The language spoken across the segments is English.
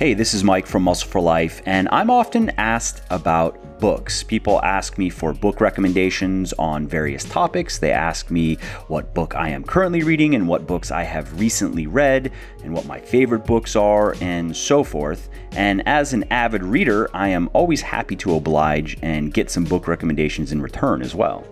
Hey, this is Mike from Muscle for Life, and I'm often asked about books. People ask me for book recommendations on various topics. They ask me what book I am currently reading and what books I have recently read and what my favorite books are and so forth. And as an avid reader, I am always happy to oblige and get some book recommendations in return as well.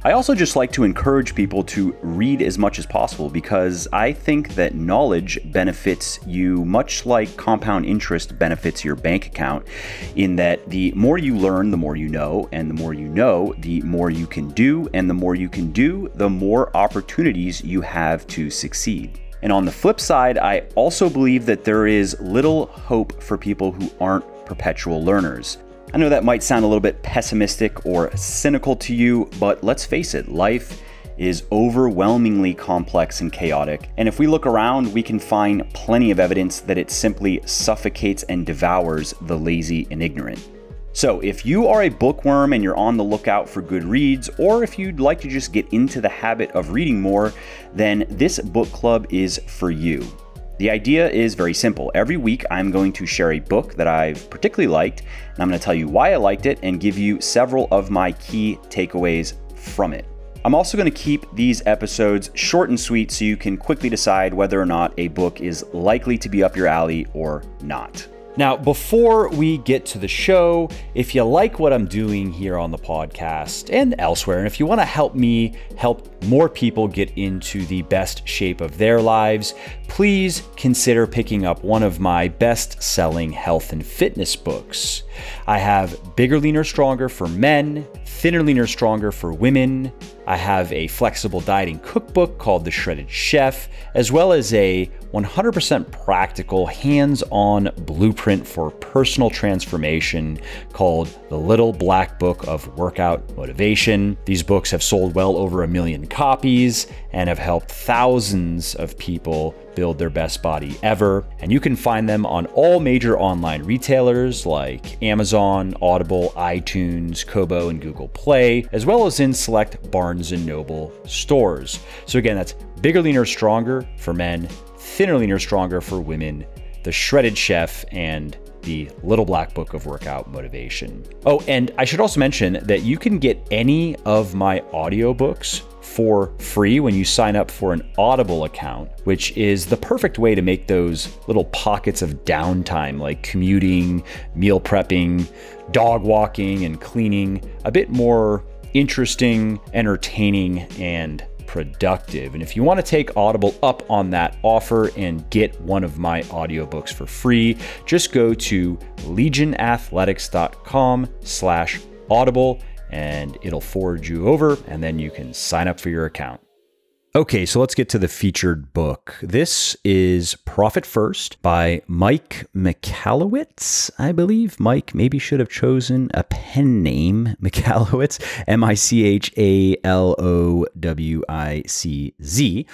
I also just like to encourage people to read as much as possible because I think that knowledge benefits you much like compound interest benefits your bank account, in that the more you learn, the more you know, and the more you know, the more you can do, and the more you can do, the more opportunities you have to succeed. And on the flip side, I also believe that there is little hope for people who aren't perpetual learners. I know that might sound a little bit pessimistic or cynical to you, but let's face it, life is overwhelmingly complex and chaotic. And if we look around, we can find plenty of evidence that it simply suffocates and devours the lazy and ignorant. So if you are a bookworm and you're on the lookout for good reads, or if you'd like to just get into the habit of reading more, then this book club is for you. The idea is very simple. Every week, I'm going to share a book that I've particularly liked, and I'm going to tell you why I liked it and give you several of my key takeaways from it. I'm also going to keep these episodes short and sweet so you can quickly decide whether or not a book is likely to be up your alley or not. Now, before we get to the show, if you like what I'm doing here on the podcast and elsewhere, and if you want to help me help more people get into the best shape of their lives, please consider picking up one of my best-selling health and fitness books. I have Bigger, Leaner, Stronger for men, Thinner, Leaner, Stronger for women. I have a flexible dieting cookbook called The Shredded Chef, as well as a 100% practical, hands-on blueprint for personal transformation called The Little Black Book of Workout Motivation. These books have sold well over 1 million copies and have helped thousands of people build their best body ever. And you can find them on all major online retailers like Amazon, Audible, iTunes, Kobo, and Google Play, as well as in select Barnes & Noble stores. So again, that's Bigger, Leaner, Stronger for men, Thinner, Leaner, Stronger for women, The Shredded Chef, and The Little Black Book of Workout Motivation. Oh, and I should also mention that you can get any of my audiobooks for free when you sign up for an Audible account, which is the perfect way to make those little pockets of downtime like commuting, meal prepping, dog walking, and cleaning a bit more interesting, entertaining, and productive. And if you want to take Audible up on that offer and get one of my audiobooks for free, just go to legionathletics.com/audible and it'll forward you over, and then you can sign up for your account. Okay, so let's get to the featured book. This is Profit First by Mike Michalowicz, I believe. Mike maybe should have chosen a pen name, Michalowicz, Michalowicz.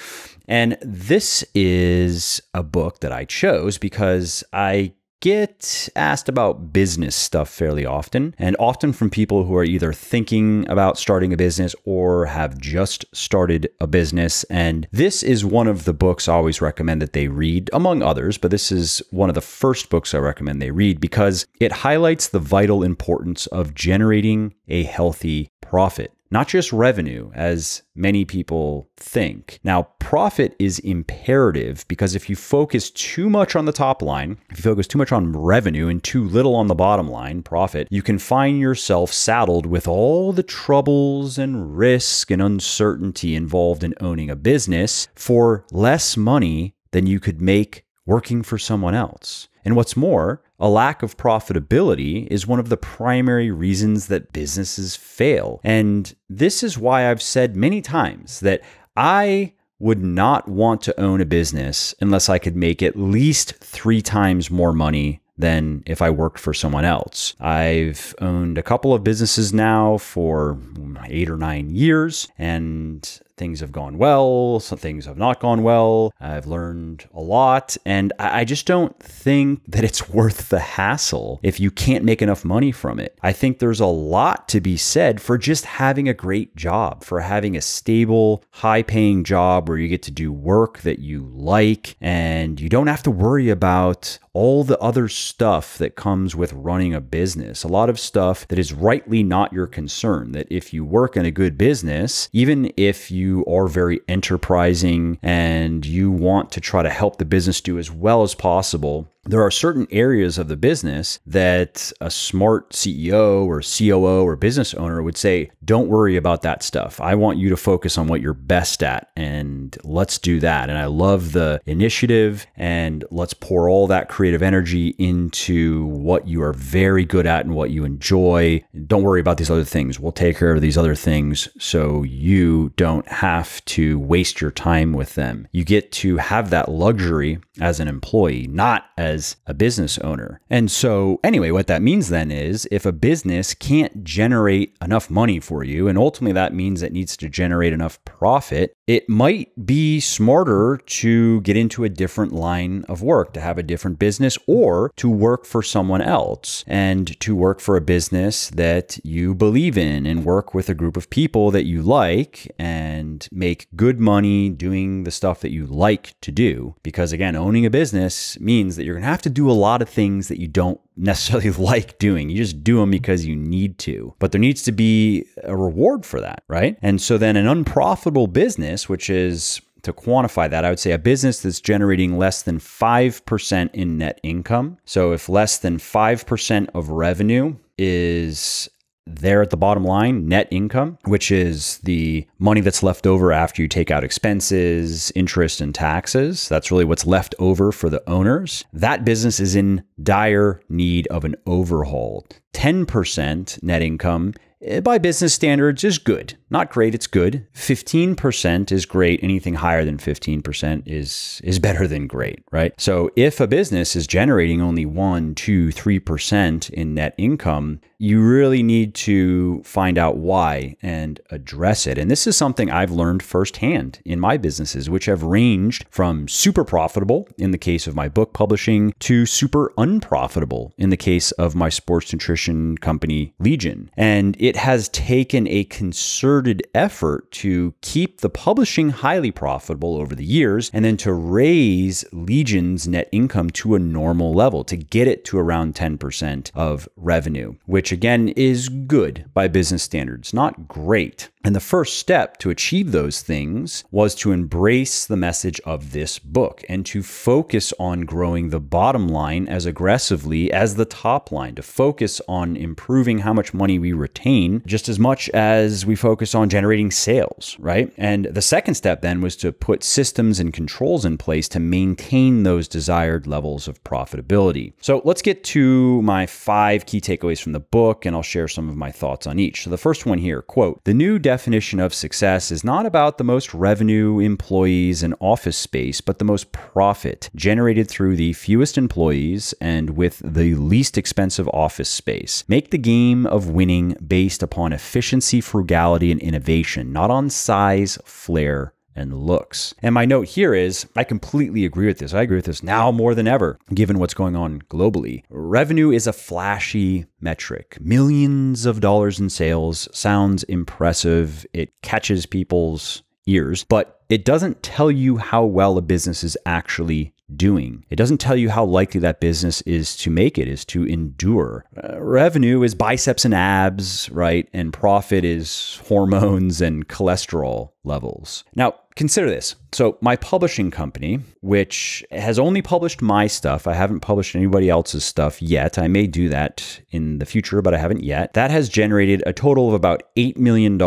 And this is a book that I chose because I get asked about business stuff fairly often, and often from people who are either thinking about starting a business or have just started a business. And this is one of the books I always recommend that they read, among others, but this is one of the first books I recommend they read because it highlights the vital importance of generating a healthy profit. Not just revenue, as many people think. Now, profit is imperative because if you focus too much on the top line, if you focus too much on revenue and too little on the bottom line, profit, you can find yourself saddled with all the troubles and risk and uncertainty involved in owning a business for less money than you could make working for someone else. And what's more, a lack of profitability is one of the primary reasons that businesses fail. And this is why I've said many times that I would not want to own a business unless I could make at least 3 times more money than if I worked for someone else. I've owned a couple of businesses now for 8 or 9 years, and things have gone well, some things have not gone well. I've learned a lot, and I just don't think that it's worth the hassle if you can't make enough money from it. I think there's a lot to be said for just having a great job, for having a stable, high-paying job where you get to do work that you like, and you don't have to worry about all the other stuff that comes with running a business, a lot of stuff that is rightly not your concern. That if you work in a good business, even if you are very enterprising and you want to try to help the business do as well as possible, there are certain areas of the business that a smart CEO or COO or business owner would say, don't worry about that stuff. I want you to focus on what you're best at, and let's do that. And I love the initiative, and let's pour all that creative energy into what you are very good at and what you enjoy. Don't worry about these other things. We'll take care of these other things so you don't have to waste your time with them. You get to have that luxury as an employee, not as a business owner. And so anyway, what that means then is if a business can't generate enough money for you, and ultimately that means it needs to generate enough profit, it might be smarter to get into a different line of work, to have a different business, or to work for someone else and to work for a business that you believe in and work with a group of people that you like and make good money doing the stuff that you like to do. Because again, owning a business means that you're going to have to do a lot of things that you don't necessarily like doing. You just do them because you need to, but there needs to be a reward for that, right? And so then an unprofitable business, which is, to quantify that, I would say a business that's generating less than 5% in net income. So if less than 5% of revenue is there at the bottom line, net income, which is the money that's left over after you take out expenses, interest, and taxes. That's really what's left over for the owners. That business is in dire need of an overhaul. 10% net income by business standards is good. Not great, it's good. 15% is great. Anything higher than 15% is better than great, right? So if a business is generating only 1, 2, 3% in net income, you really need to find out why and address it. And this is something I've learned firsthand in my businesses, which have ranged from super profitable in the case of my book publishing to super unprofitable in the case of my sports nutrition company, Legion. And it has taken a concerted effort to keep the publishing highly profitable over the years, and then to raise Legion's net income to a normal level, to get it to around 10% of revenue, which again is good by business standards, not great. And the first step to achieve those things was to embrace the message of this book and to focus on growing the bottom line as aggressively as the top line, to focus on improving how much money we retain just as much as we focus on generating sales, right? And the second step then was to put systems and controls in place to maintain those desired levels of profitability. So let's get to my 5 key takeaways from the book, and I'll share some of my thoughts on each. So the first one here, quote, "The new definition of success is not about the most revenue, employees, and office space, but the most profit generated through the fewest employees and with the least expensive office space. Make the game of winning based upon efficiency, frugality, and innovation, not on size, flair, and looks." And my note here is, I completely agree with this. I agree with this now more than ever, given what's going on globally. Revenue is a flashy metric. Millions of dollars in sales sounds impressive. It catches people's ears, but it doesn't tell you how well a business is actually doing. It doesn't tell you how likely that business is to make it, is to endure. Revenue is biceps and abs, right? And profit is hormones and cholesterol levels. Now, consider this. So my publishing company, which has only published my stuff, I haven't published anybody else's stuff yet. I may do that in the future, but I haven't yet. That has generated a total of about $8 million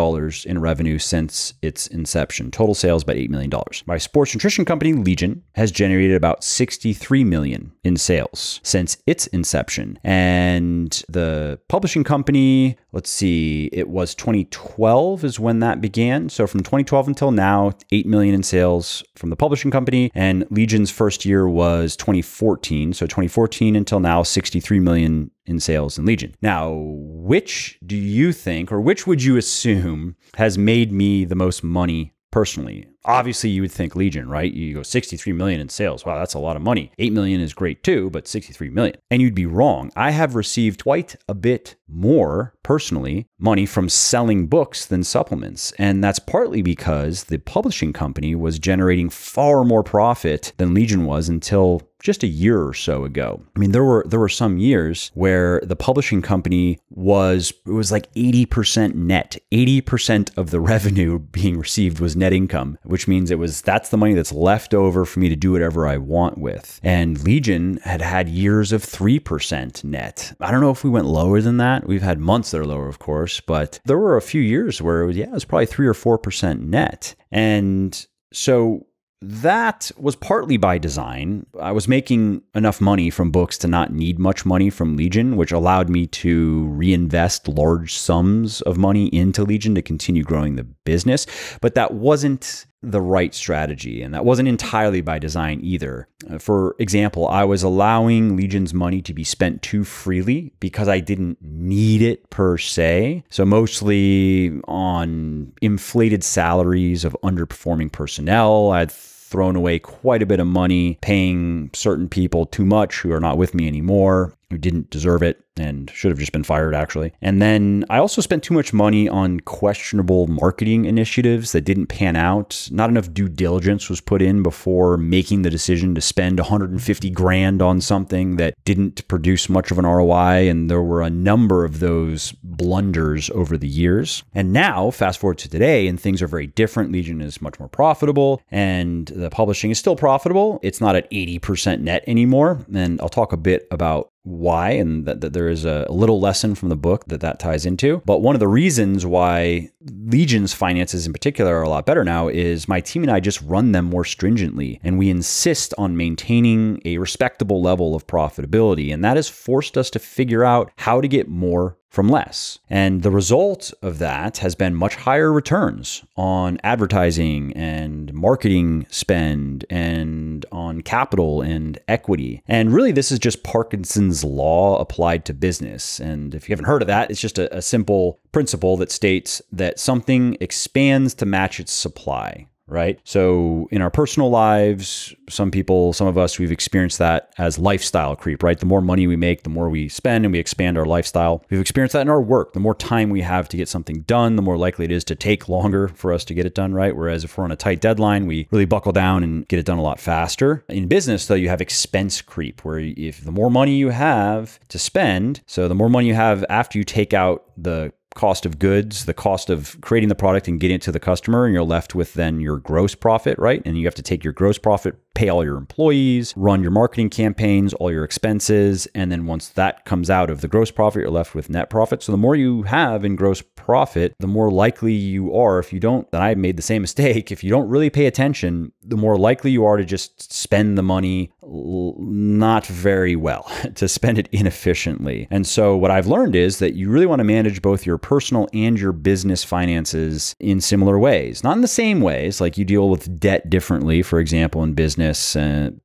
in revenue since its inception. Total sales about $8 million. My sports nutrition company, Legion, has generated about $63 million in sales since its inception. And the publishing company, let's see, it was 2012 is when that began. So from 2012 until now, $8 million in sales from the publishing company, and Legion's first year was 2014. So 2014 until now, $63 million in sales in Legion. Now, which do you think, or which would you assume has made me the most money personally? Obviously, you would think Legion, right? You go 63 million in sales. Wow, that's a lot of money. 8 million is great too, but 63 million. And you'd be wrong. I have received quite a bit more personally money from selling books than supplements. And that's partly because the publishing company was generating far more profit than Legion was until just a year or so ago. I mean, there were some years where the publishing company was like 80% net. 80% of the revenue being received was net income, which means that's the money that's left over for me to do whatever I want with. And Legion had years of 3% net. I don't know if we went lower than that. We've had months that are lower, of course, but there were a few years where it was probably 3 or 4% net. And so that was partly by design. I was making enough money from books to not need much money from Legion, which allowed me to reinvest large sums of money into Legion to continue growing the business. But that wasn't the right strategy, and that wasn't entirely by design either. For example, I was allowing Legion's money to be spent too freely because I didn't need it per se. So mostly on inflated salaries of underperforming personnel. I'd thrown away quite a bit of money paying certain people too much who are not with me anymore, who didn't deserve it and should have just been fired, actually. And then I also spent too much money on questionable marketing initiatives that didn't pan out. Not enough due diligence was put in before making the decision to spend 150 grand on something that didn't produce much of an ROI. And there were a number of those blunders over the years. And now, fast forward to today, and things are very different. Legion is much more profitable, and the publishing is still profitable. It's not at 80% net anymore. And I'll talk a bit about why, and that there is a little lesson from the book that ties into. But one of the reasons why Legion's finances in particular are a lot better now is my team and I just run them more stringently, and we insist on maintaining a respectable level of profitability. And that has forced us to figure out how to get more from less. And the result of that has been much higher returns on advertising and marketing spend and on capital and equity. And really, this is just Parkinsons Law applied to business. And if you haven't heard of that, it's just a simple principle that states that something expands to match its supply. Right? So in our personal lives, some of us, we've experienced that as lifestyle creep, right? The more money we make, the more we spend and we expand our lifestyle. We've experienced that in our work. The more time we have to get something done, the more likely it is to take longer for us to get it done, right? Whereas if we're on a tight deadline, we really buckle down and get it done a lot faster. In business, though, you have expense creep, where if the more money you have to spend, so the more money you have after you take out the cost of goods, the cost of creating the product and getting it to the customer, and you're left with then your gross profit, right? And you have to take your gross profit, pay all your employees, run your marketing campaigns, all your expenses. And then once that comes out of the gross profit, you're left with net profit. So the more you have in gross profit, the more likely you are, if you don't, and I made the same mistake, if you don't really pay attention, the more likely you are to just spend the money not very well, to spend it inefficiently. And so what I've learned is that you really want to manage both your personal and your business finances in similar ways. Not in the same ways, like you deal with debt differently, for example, in business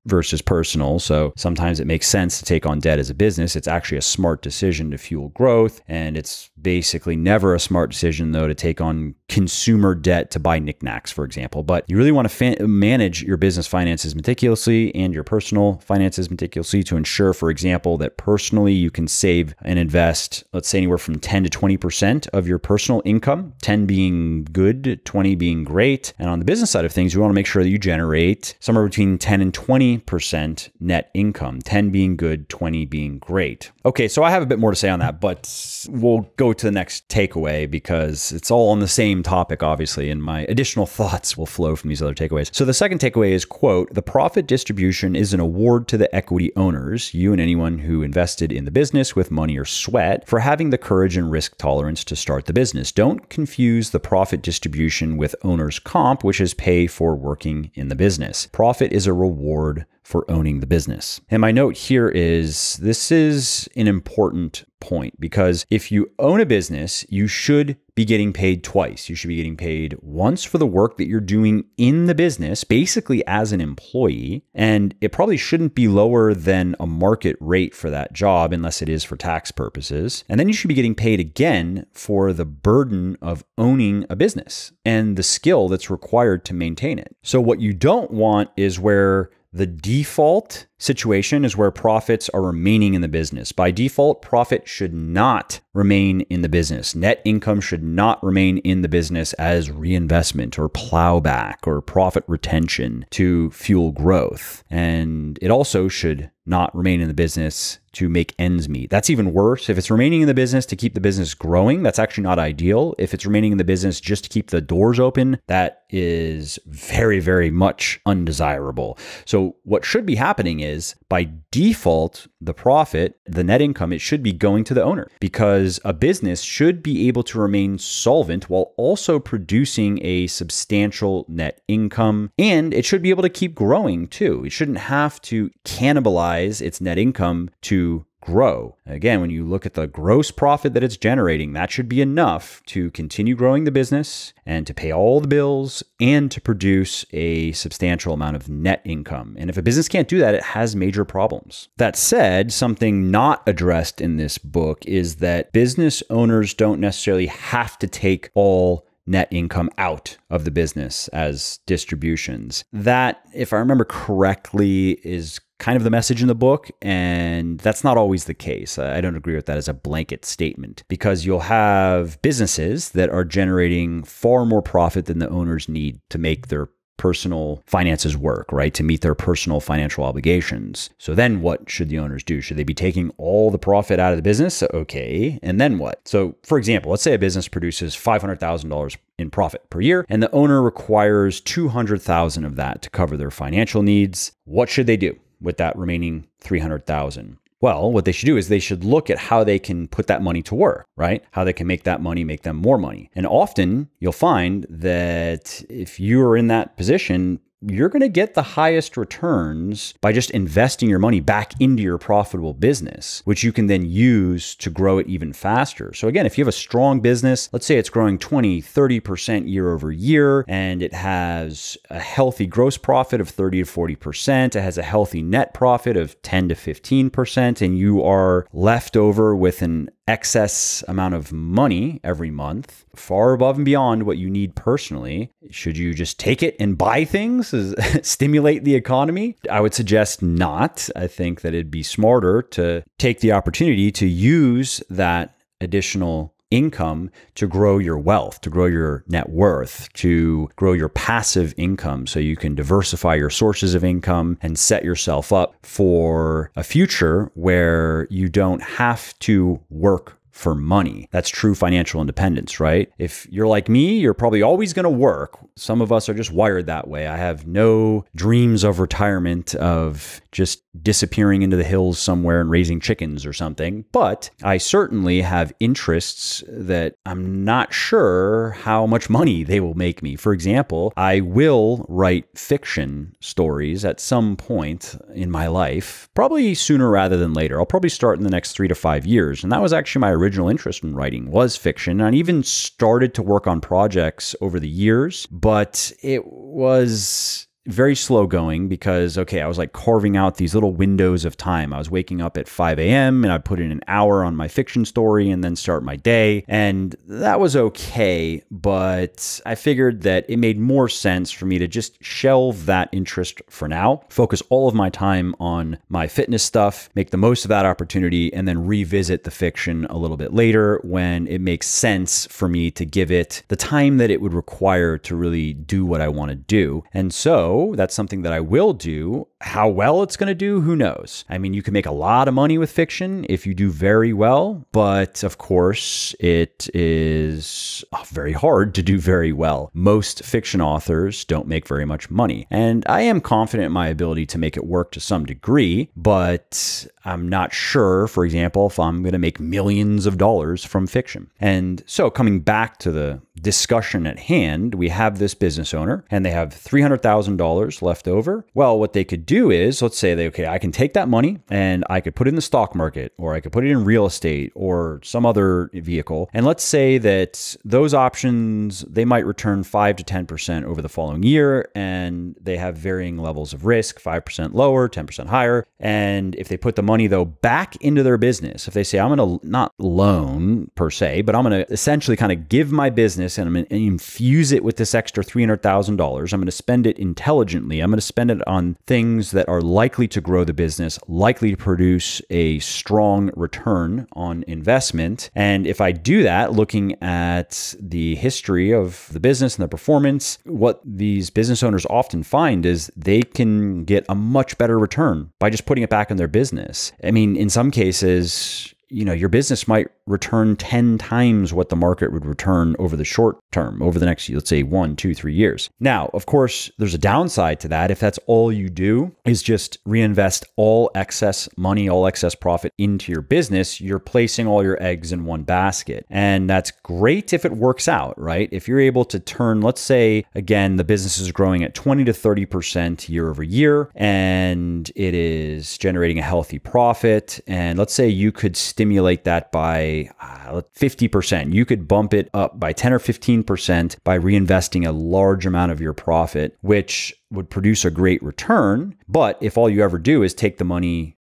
versus personal. So sometimes it makes sense to take on debt as a business. It's actually a smart decision to fuel growth. And it's basically never a smart decision, though, to take on consumer debt to buy knickknacks, for example. But you really want to manage your business finances meticulously and your personal finances meticulously to ensure, for example, that personally you can save and invest, let's say anywhere from 10 to 20% of your personal income, 10 being good, 20 being great. And on the business side of things, you want to make sure that you generate somewhere between 10 and 20% net income, 10 being good, 20 being great. Okay, so I have a bit more to say on that, but we'll go to the next takeaway because it's all on the same topic, obviously, and my additional thoughts will flow from these other takeaways. So the second takeaway is, quote, "The profit distribution is an award to the equity owners, you and anyone who invested in the business with money or sweat, for having the courage and risk tolerance to start the business. Don't confuse the profit distribution with owner's comp, which is pay for working in the business. Profit is a reward for owning the business." And my note here is, this is an important point, because if you own a business, you should be getting paid twice. You should be getting paid once for the work that you're doing in the business, basically as an employee, and it probably shouldn't be lower than a market rate for that job unless it is for tax purposes. And then you should be getting paid again for the burden of owning a business and the skill that's required to maintain it. So what you don't want is where the default situation is where profits are remaining in the business. By default, profit should not remain in the business. Net income should not remain in the business as reinvestment or plowback or profit retention to fuel growth. And it also should not remain in the business to make ends meet. That's even worse. If it's remaining in the business to keep the business growing, that's actually not ideal. If it's remaining in the business just to keep the doors open, that is very, very much undesirable. So what should be happening is, by default, the profit, the net income, it should be going to the owner, because a business should be able to remain solvent while also producing a substantial net income, and it should be able to keep growing too. It shouldn't have to cannibalize its net income to grow. Again, when you look at the gross profit that it's generating, that should be enough to continue growing the business and to pay all the bills and to produce a substantial amount of net income. And if a business can't do that, it has major problems. That said, something not addressed in this book is that business owners don't necessarily have to take all net income out of the business as distributions. That, if I remember correctly, is kind of the message in the book, and that's not always the case. I don't agree with that as a blanket statement, because you'll have businesses that are generating far more profit than the owners need to make their personal finances work, right? To meet their personal financial obligations. So then what should the owners do? Should they be taking all the profit out of the business? Okay. And then what? So for example, let's say a business produces $500,000 in profit per year, and the owner requires $200,000 of that to cover their financial needs. What should they do with that remaining $300,000? Well, what they should do is they should look at how they can put that money to work, right? How they can make that money make them more money. And often you'll find that if you're in that position, you're going to get the highest returns by just investing your money back into your profitable business, which you can then use to grow it even faster. So again, if you have a strong business, let's say it's growing 20, 30% year over year, and it has a healthy gross profit of 30 to 40%, it has a healthy net profit of 10 to 15%, and you are left over with an excess amount of money every month, far above and beyond what you need personally, should you just take it and buy things, stimulate the economy? I would suggest not. I think that it'd be smarter to take the opportunity to use that additional income to grow your wealth, to grow your net worth, to grow your passive income so you can diversify your sources of income and set yourself up for a future where you don't have to work for money. That's true financial independence, right? If you're like me, you're probably always going to work. Some of us are just wired that way. I have no dreams of retirement, of just disappearing into the hills somewhere and raising chickens or something. But I certainly have interests that I'm not sure how much money they will make me. For example, I will write fiction stories at some point in my life, probably sooner rather than later. I'll probably start in the next 3 to 5 years. And that was actually my original interest in writing, was fiction. And I even started to work on projects over the years, but it was very slow going because, okay, I was like carving out these little windows of time. I was waking up at 5 a.m. and I'd put in an hour on my fiction story and then start my day. And that was okay, but I figured that it made more sense for me to just shelve that interest for now, focus all of my time on my fitness stuff, make the most of that opportunity, and then revisit the fiction a little bit later when it makes sense for me to give it the time that it would require to really do what I want to do. And so that's something that I will do. How well it's going to do, who knows? I mean, you can make a lot of money with fiction if you do very well, but of course, it is very hard to do very well. Most fiction authors don't make very much money, and I am confident in my ability to make it work to some degree, but I'm not sure, for example, if I'm going to make millions of dollars from fiction. And so coming back to the discussion at hand, we have this business owner and they have $300,000 left over. Well, what they could do is, let's say okay, I can take that money and I could put it in the stock market, or I could put it in real estate or some other vehicle. And let's say that those options, they might return 5 to 10% over the following year, and they have varying levels of risk, 5% lower, 10% higher. And if they put the money though back into their business, if they say, I'm going to not loan per se, but I'm going to essentially kind of give my business business and I'm going to infuse it with this extra $300,000. I'm going to spend it intelligently. I'm going to spend it on things that are likely to grow the business, likely to produce a strong return on investment. And if I do that, looking at the history of the business and the performance, what these business owners often find is they can get a much better return by just putting it back in their business. I mean, in some cases, your business might return 10 times what the market would return over the short term, over the next, let's say 1, 2, 3 years. Now, of course, there's a downside to that. If that's all you do is just reinvest all excess money, all excess profit into your business, you're placing all your eggs in one basket. And that's great if it works out, right? If you're able to turn, let's say, again, the business is growing at 20 to 30% year over year, and it is generating a healthy profit. And let's say you could stimulate that by 50%. You could bump it up by 10 or 15% by reinvesting a large amount of your profit, which would produce a great return. But if all you ever do is take the money,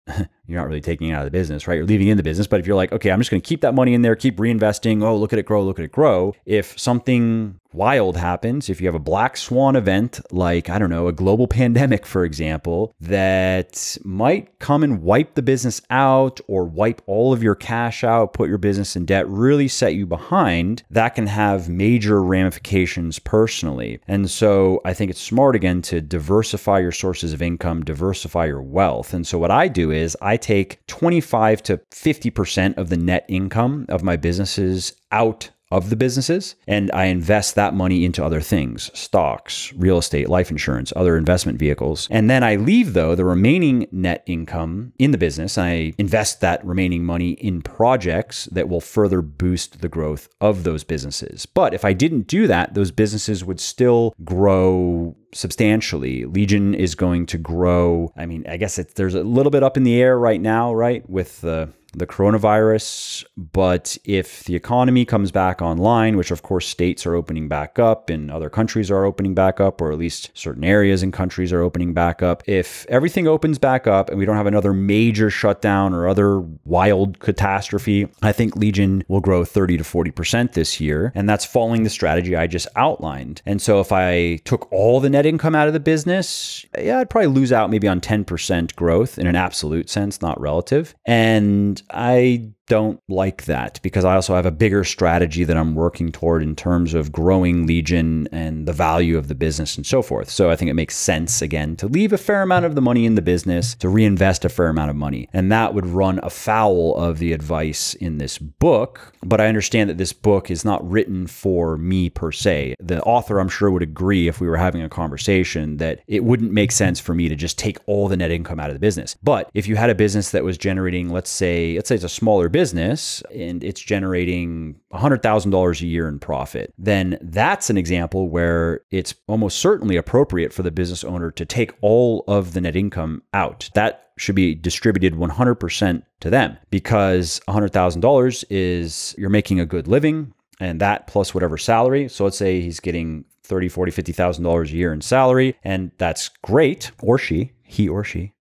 you're not really taking it out of the business, right? You're leaving it in the business. But if you're like, okay, I'm just going to keep that money in there, keep reinvesting. Oh, look at it grow, look at it grow. If something wild happens, if you have a black swan event, like, I don't know, a global pandemic, for example, that might come and wipe the business out or wipe all of your cash out, put your business in debt, really set you behind, that can have major ramifications personally. And so I think it's smart, again, to diversify your sources of income, diversify your wealth. And so what I do is I take 25 to 50% of the net income of my businesses out of the businesses, and I invest that money into other things, stocks, real estate, life insurance, other investment vehicles. And then I leave, though, the remaining net income in the business. I invest that remaining money in projects that will further boost the growth of those businesses. But if I didn't do that, those businesses would still grow substantially. Legion is going to grow. I mean, I guess there's a little bit up in the air right now, right, with the coronavirus. But if the economy comes back online, which of course states are opening back up and other countries are opening back up, or at least certain areas and countries are opening back up, if everything opens back up and we don't have another major shutdown or other wild catastrophe, I think Legion will grow 30 to 40% this year. And that's following the strategy I just outlined. And so if I took all the net income out of the business, yeah, I'd probably lose out maybe on 10% growth in an absolute sense, not relative. And I don't like that because I also have a bigger strategy that I'm working toward in terms of growing Legion and the value of the business and so forth. So I think it makes sense, again, to leave a fair amount of the money in the business, to reinvest a fair amount of money. And that would run afoul of the advice in this book. But I understand that this book is not written for me per se. The author, I'm sure, would agree if we were having a conversation that it wouldn't make sense for me to just take all the net income out of the business. But if you had a business that was generating, let's say it's a smaller business and it's generating $100,000 a year in profit, then that's an example where it's almost certainly appropriate for the business owner to take all of the net income out. That should be distributed 100% to them, because $100,000 is, you're making a good living, and that plus whatever salary. So let's say he's getting $30,000, $40,000, $50,000 a year in salary, and that's great, or he or she.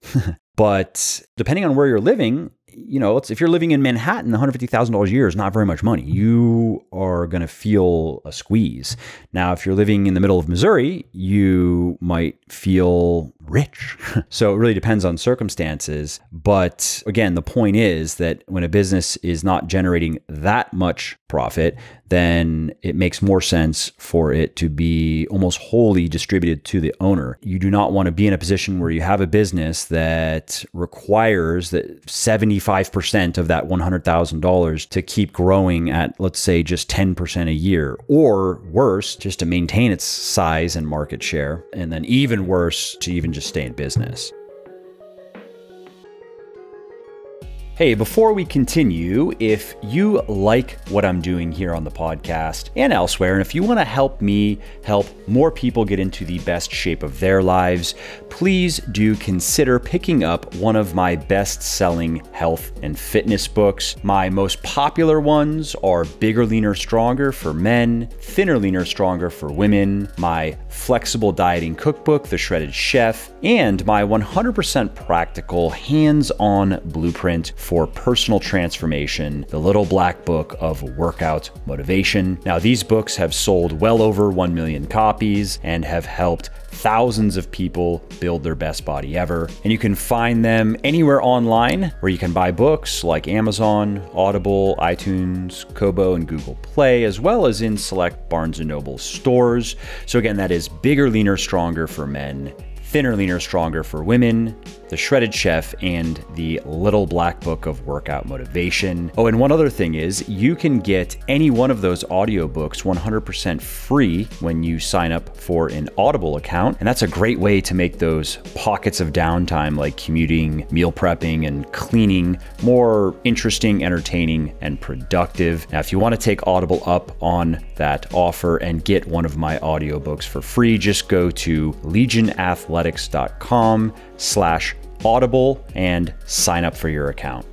But depending on where you're living, if you're living in Manhattan, $150,000 a year is not very much money. You are going to feel a squeeze. Now, if you're living in the middle of Missouri, you might feel rich. So it really depends on circumstances. But again, the point is that when a business is not generating that much profit, then it makes more sense for it to be almost wholly distributed to the owner. You do not want to be in a position where you have a business that requires that 75% of that $100,000 to keep growing at, let's say, just 10% a year, or worse, just to maintain its size and market share. And then even worse, to even just stay in business. Hey, before we continue, if you like what I'm doing here on the podcast and elsewhere, and if you want to help me help more people get into the best shape of their lives, please do consider picking up one of my best-selling health and fitness books. My most popular ones are Bigger, Leaner, Stronger for men, Thinner, Leaner, Stronger for women, my flexible dieting cookbook, The Shredded Chef, and my 100% practical hands-on blueprint for Personal Transformation, The Little Black Book of Workout Motivation. Now, these books have sold well over 1 million copies and have helped thousands of people build their best body ever. And you can find them anywhere online where you can buy books, like Amazon, Audible, iTunes, Kobo, and Google Play, as well as in select Barnes & Noble stores. So again, that is Bigger, Leaner, Stronger for men, Thinner, Leaner, Stronger for women, The Shredded Chef, and The Little Black Book of Workout Motivation. Oh, and one other thing is you can get any one of those audiobooks 100% free when you sign up for an Audible account. And that's a great way to make those pockets of downtime like commuting, meal prepping, and cleaning more interesting, entertaining, and productive. Now, if you want to take Audible up on that offer and get one of my audiobooks for free, just go to legionathletics.com/audible and sign up for your account.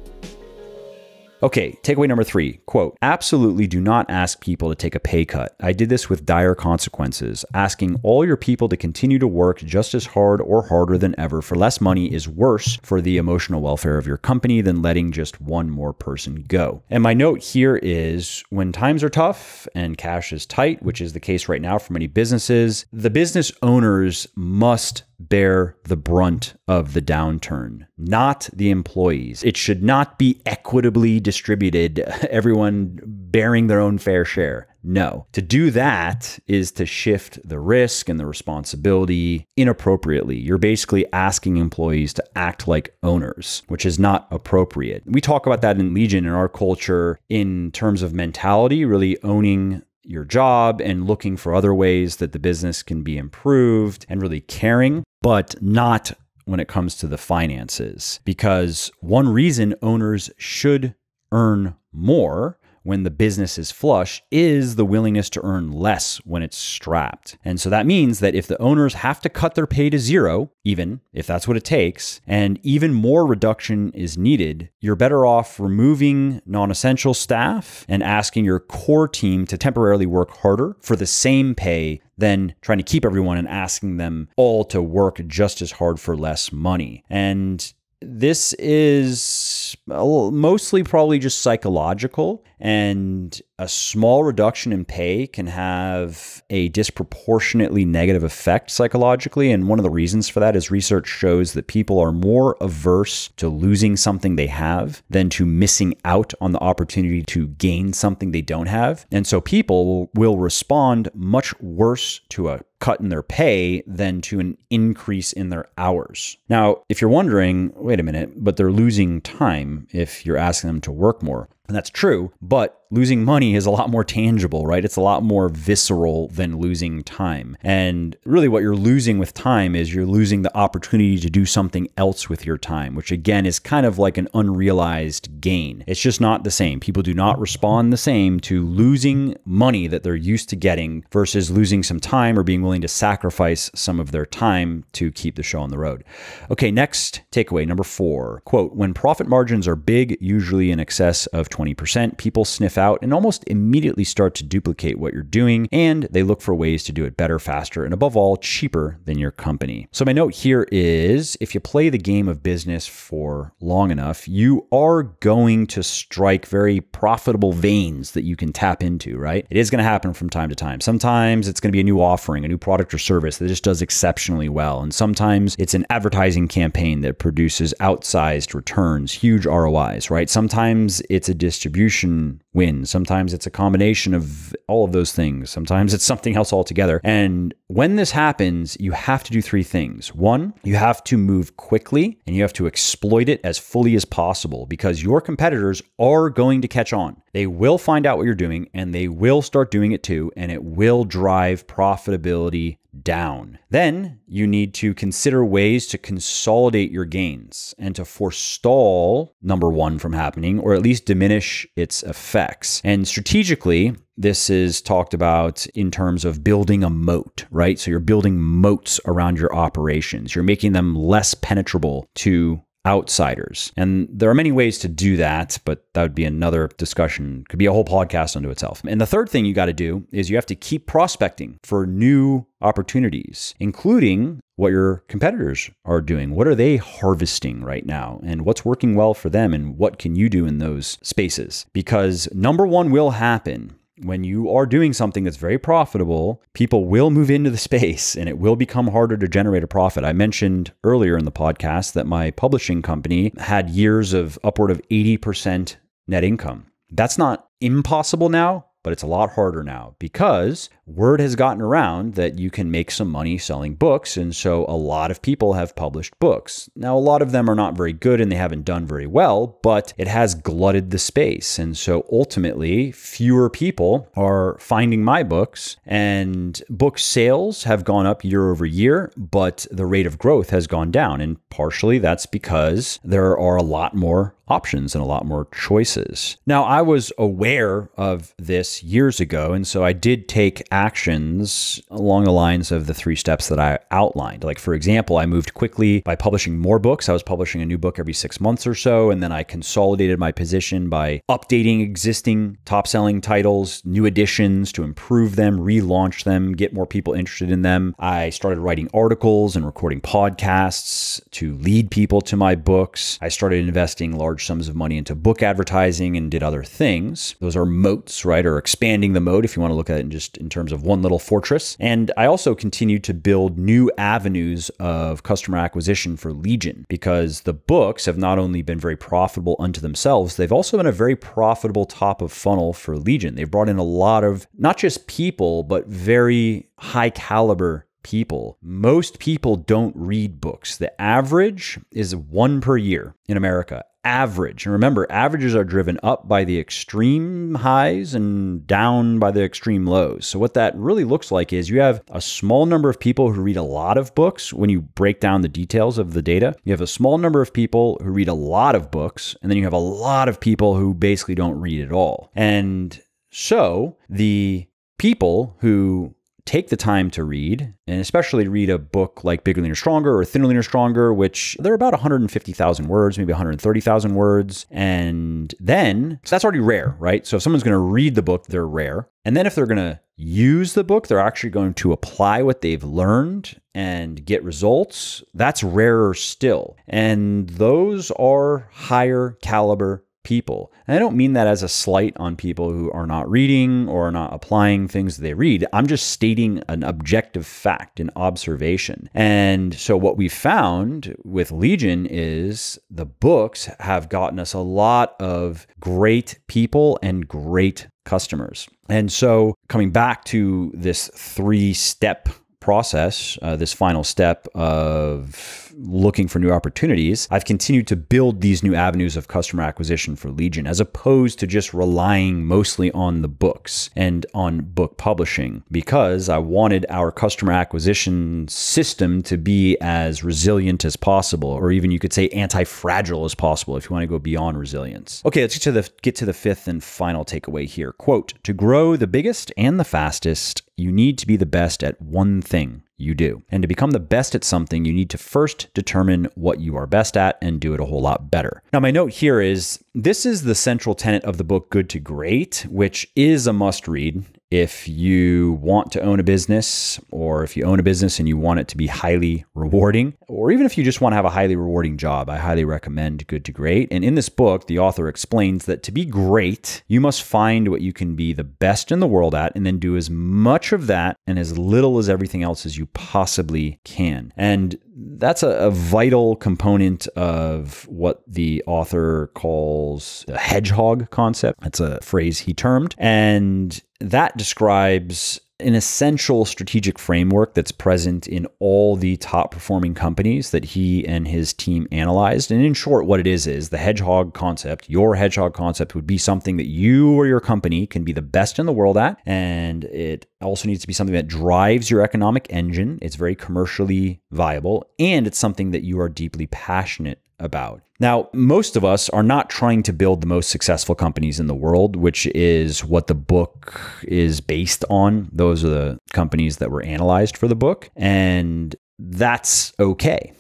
Okay, takeaway number 3, quote, absolutely do not ask people to take a pay cut. I did this with dire consequences. Asking all your people to continue to work just as hard or harder than ever for less money is worse for the emotional welfare of your company than letting just one more person go. And my note here is when times are tough and cash is tight, which is the case right now for many businesses, the business owners must bear the brunt of the downturn, not the employees. It should not be equitably distributed, everyone bearing their own fair share. No. To do that is to shift the risk and the responsibility inappropriately. You're basically asking employees to act like owners, which is not appropriate. We talk about that in Legion in our culture in terms of mentality, really owning your job and looking for other ways that the business can be improved and really caring, but not when it comes to the finances. Because one reason owners should earn more when the business is flush is the willingness to earn less when it's strapped. And so that means that if the owners have to cut their pay to zero, even if that's what it takes, and even more reduction is needed, you're better off removing non-essential staff and asking your core team to temporarily work harder for the same pay than trying to keep everyone and asking them all to work just as hard for less money. And this is mostly probably just psychological, and a small reduction in pay can have a disproportionately negative effect psychologically. And one of the reasons for that is research shows that people are more averse to losing something they have than to missing out on the opportunity to gain something they don't have. And so people will respond much worse to a cut in their pay than to an increase in their hours. Now, if you're wondering, wait a minute, but they're losing time if you're asking them to work more. And that's true, but losing money is a lot more tangible, right? It's a lot more visceral than losing time. And really what you're losing with time is you're losing the opportunity to do something else with your time, which again is kind of like an unrealized gain. It's just not the same. People do not respond the same to losing money that they're used to getting versus losing some time or being willing to sacrifice some of their time to keep the show on the road. Okay, next takeaway, number 4, quote, when profit margins are big, usually in excess of 20%, people sniff out and almost immediately start to duplicate what you're doing, and they look for ways to do it better, faster, and above all, cheaper than your company. So my note here is if you play the game of business for long enough, you are going to strike very profitable veins that you can tap into, right? It is going to happen from time to time. Sometimes it's going to be a new offering, a new product or service that just does exceptionally well. And sometimes it's an advertising campaign that produces outsized returns, huge ROIs, right? Sometimes it's a distribution win. Sometimes it's a combination of all of those things. Sometimes it's something else altogether. And when this happens, you have to do 3 things. 1, you have to move quickly and you have to exploit it as fully as possible because your competitors are going to catch on. They will find out what you're doing and they will start doing it too, and it will drive profitability down. Then you need to consider ways to consolidate your gains and to forestall number 1 from happening, or at least diminish its effects. And strategically, this is talked about in terms of building a moat, right? So you're building moats around your operations. You're making them less penetrable to outsiders. And there are many ways to do that, but that would be another discussion. Could be a whole podcast unto itself. And the third thing you got to do is you have to keep prospecting for new opportunities, including what your competitors are doing. What are they harvesting right now? And what's working well for them? And what can you do in those spaces? Because number one will happen. When you are doing something that's very profitable, people will move into the space and it will become harder to generate a profit. I mentioned earlier in the podcast that my publishing company had years of upward of 80% net income. That's not impossible now, but it's a lot harder now because word has gotten around that you can make some money selling books. And so a lot of people have published books. Now, a lot of them are not very good and they haven't done very well, but it has glutted the space. And so ultimately, fewer people are finding my books, and book sales have gone up year over year, but the rate of growth has gone down. And partially that's because there are a lot more options and a lot more choices. Now, I was aware of this years ago, and so I did take actions along the lines of the 3 steps that I outlined. Like, for example, I moved quickly by publishing more books. I was publishing a new book every 6 months or so, and then I consolidated my position by updating existing top-selling titles, new editions to improve them, relaunch them, get more people interested in them. I started writing articles and recording podcasts to lead people to my books. I started investing large sums of money into book advertising and did other things. Those are moats, right? Or expanding the moat if you want to look at it in terms of one little fortress. And I also continued to build new avenues of customer acquisition for Legion, because the books have not only been very profitable unto themselves, they've also been a very profitable top of funnel for Legion. They've brought in a lot of not just people, but very high caliber people. Most people don't read books. The average is 1 per year in America. Average. And remember, averages are driven up by the extreme highs and down by the extreme lows. So what that really looks like is you have a small number of people who read a lot of books. When you break down the details of the data, you have a small number of people who read a lot of books, and then you have a lot of people who basically don't read at all. And so the people who take the time to read, and especially read a book like Bigger, Leaner, Stronger or Thinner, Leaner, Stronger, which they're about 150,000 words, maybe 130,000 words. And then, so that's already rare, right? So if someone's going to read the book, they're rare. And then if they're going to use the book, they're actually going to apply what they've learned and get results. That's rarer still. And those are higher caliber people. And I don't mean that as a slight on people who are not reading or are not applying things they read. I'm just stating an objective fact, an observation. And so what we found with Legion is the books have gotten us a lot of great people and great customers. And so coming back to this 3-step process, this final step of looking for new opportunities, I've continued to build these new avenues of customer acquisition for Legion, as opposed to just relying mostly on the books and on book publishing, because I wanted our customer acquisition system to be as resilient as possible, or even you could say anti-fragile as possible if you want to go beyond resilience. Okay, let's get to the 5th and final takeaway here. Quote, to grow the biggest and the fastest, you need to be the best at one thing you do. And to become the best at something, you need to first determine what you are best at and do it a whole lot better. Now, my note here is, this is the central tenet of the book Good to Great, which is a must read if you want to own a business, or if you own a business and you want it to be highly rewarding, or even if you just want to have a highly rewarding job. I highly recommend Good to Great. And in this book, the author explains that to be great, you must find what you can be the best in the world at, and then do as much of that and as little as everything else as you possibly can. And that's a vital component of what the author calls the hedgehog concept. That's a phrase he termed. And that describes an essential strategic framework that's present in all the top performing companies that he and his team analyzed. And in short, what it is the hedgehog concept. Your hedgehog concept would be something that you or your company can be the best in the world at. And it also needs to be something that drives your economic engine. It's very commercially viable, and it's something that you are deeply passionate about. Now, most of us are not trying to build the most successful companies in the world, which is what the book is based on. Those are the companies that were analyzed for the book. And that's okay.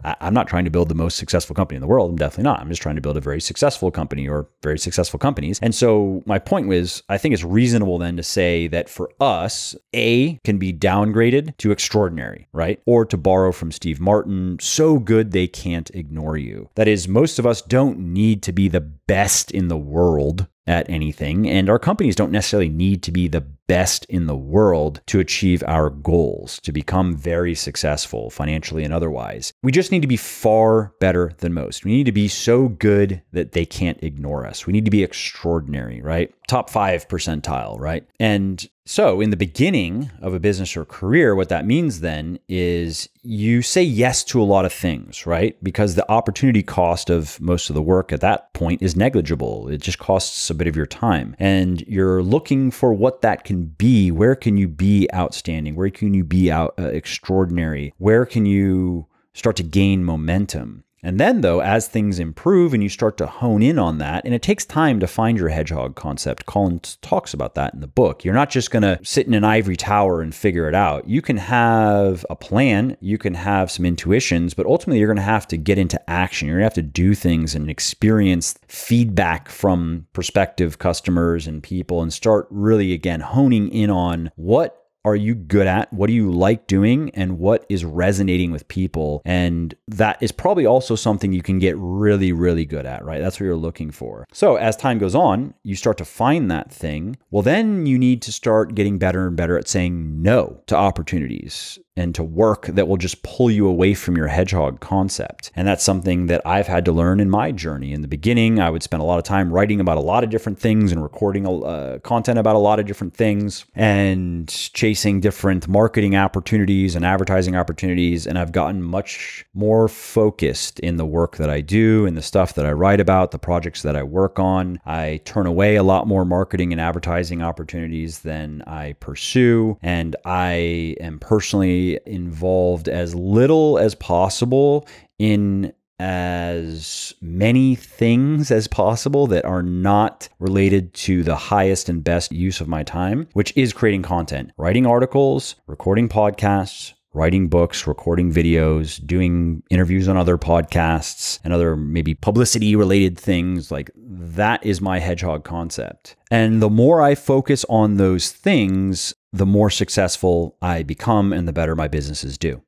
I'm not trying to build the most successful company in the world. I'm definitely not. I'm just trying to build a very successful company or very successful companies. And so my point was, I think it's reasonable then to say that for us, A can be downgraded to extraordinary, right? Or to borrow from Steve Martin, so good they can't ignore you. That is, most of us don't need to be the best in the world at anything, and our companies don't necessarily need to be the best in the world to achieve our goals, to become very successful financially and otherwise. We just need to be far better than most. We need to be so good that they can't ignore us. We need to be extraordinary, right? Top 5 percentile, right? And so in the beginning of a business or career, what that means then is you say yes to a lot of things, right? Because the opportunity cost of most of the work at that point is negligible. It just costs a bit of your time. And you're looking for what that can be. Where can you be outstanding? Where can you be extraordinary? Where can you start to gain momentum? And then though, as things improve and you start to hone in on that, and it takes time to find your hedgehog concept. Colin talks about that in the book. You're not just going to sit in an ivory tower and figure it out. You can have a plan, you can have some intuitions, but ultimately you're going to have to get into action. You're going to have to do things and experience feedback from prospective customers and people and start really, again, honing in on what are you good at? What do you like doing? And what is resonating with people? And that is probably also something you can get really, really good at, right? That's what you're looking for. So as time goes on, you start to find that thing. Well, then you need to start getting better and better at saying no to opportunities and to work that will just pull you away from your hedgehog concept. And that's something that I've had to learn in my journey. In the beginning, I would spend a lot of time writing about a lot of different things and recording content about a lot of different things and chasing different marketing opportunities and advertising opportunities. And I've gotten much more focused in the work that I do and the stuff that I write about, the projects that I work on. I turn away a lot more marketing and advertising opportunities than I pursue. And I am personally involved as little as possible in as many things as possible that are not related to the highest and best use of my time, which is creating content, writing articles, recording podcasts, writing books, recording videos, doing interviews on other podcasts and other maybe publicity related things. Like that is my hedgehog concept. And the more I focus on those things, the more successful I become and the better my businesses do.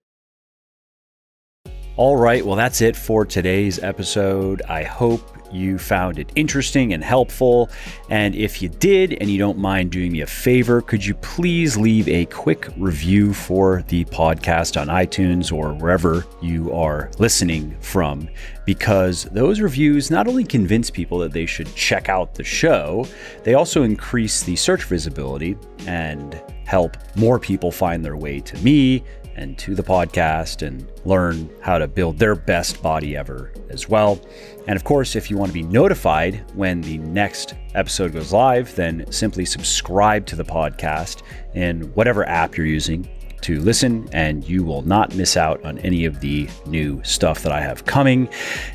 All right, well, that's it for today's episode. I hope you found it interesting and helpful. And if you did, and you don't mind doing me a favor, could you please leave a quick review for the podcast on iTunes or wherever you are listening from? Because those reviews not only convince people that they should check out the show, they also increase the search visibility and help more people find their way to me and to the podcast and learn how to build their best body ever as well. And of course, if you want to be notified when the next episode goes live, then simply subscribe to the podcast in whatever app you're using to listen, and you will not miss out on any of the new stuff that I have coming.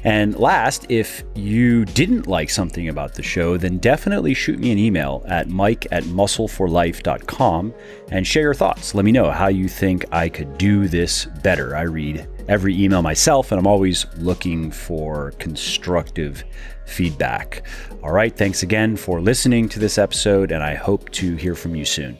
And last, if you didn't like something about the show, then definitely shoot me an email at mike@muscleforlife.com and share your thoughts. Let me know how you think I could do this better. I read every email myself, and I'm always looking for constructive feedback. All right, thanks again for listening to this episode, and I hope to hear from you soon.